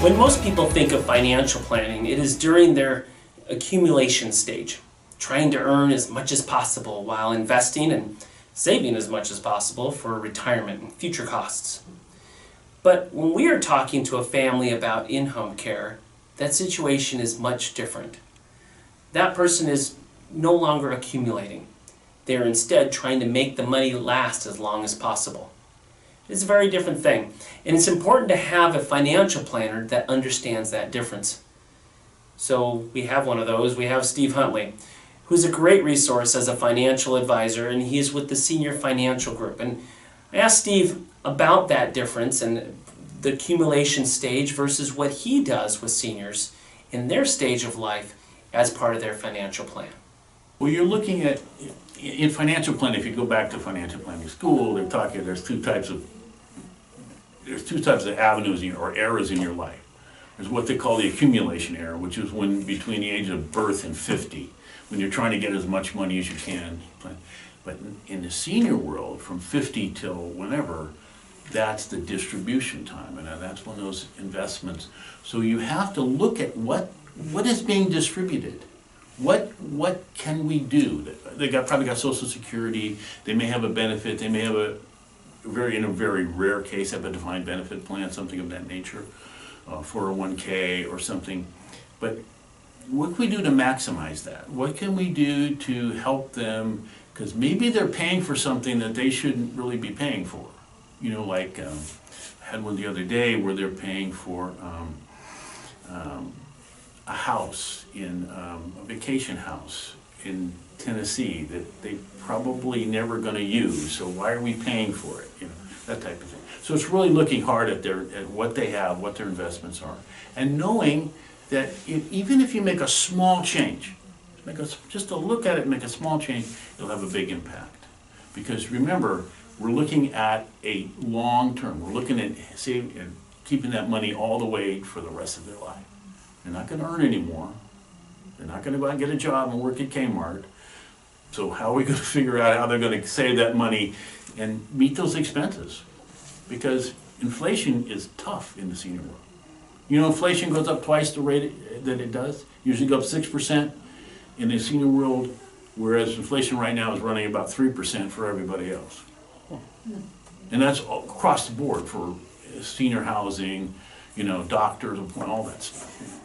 When most people think of financial planning, it is during their accumulation stage, trying to earn as much as possible while investing and saving as much as possible for retirement and future costs. But when we are talking to a family about in-home care, that situation is much different. That person is no longer accumulating. They are instead trying to make the money last as long as possible. It's a very different thing, and it's important to have a financial planner that understands that difference. So we have one of those. We have Steve Huntley, who's a great resource as a financial advisor, and he is with the Senior Financial Group. And I asked Steve about that difference and the accumulation stage versus what he does with seniors in their stage of life as part of their financial plan. Well, you're looking at, in financial planning, if you go back to financial planning school, they're talking, there's two types of avenues or eras in your life. There's what they call the accumulation era, which is when between the age of birth and 50, when you're trying to get as much money as you can. But in the senior world, from 50 till whenever, that's the distribution time, and that's when those investments. So you have to look at what is being distributed. What can we do? They probably got Social Security. They may have a benefit. They may have in a very rare case, have a defined benefit plan, something of that nature, 401k or something. But what can we do to maximize that? What can we do to help them? Because maybe they're paying for something that they shouldn't really be paying for. You know, like I had one the other day where they're paying for a house a vacation house in Tennessee that they probably never going to use. So why are we paying for it? You know, that type of thing. So it's really looking hard at what they have, what their investments are, and knowing that even if you make a small change, just to look at it and make a small change, it'll have a big impact. Because remember, we're looking at a long term. We're looking at saving and keeping that money all the way for the rest of their life. They're not going to earn anymore. They're not going to go out and get a job and work at Kmart. So how are we going to figure out how they're going to save that money and meet those expenses? Because inflation is tough in the senior world. You know, inflation goes up twice the rate that it does. Usually go up 6% in the senior world, whereas inflation right now is running about 3% for everybody else. And that's across the board for senior housing, you know, doctors, and all that stuff.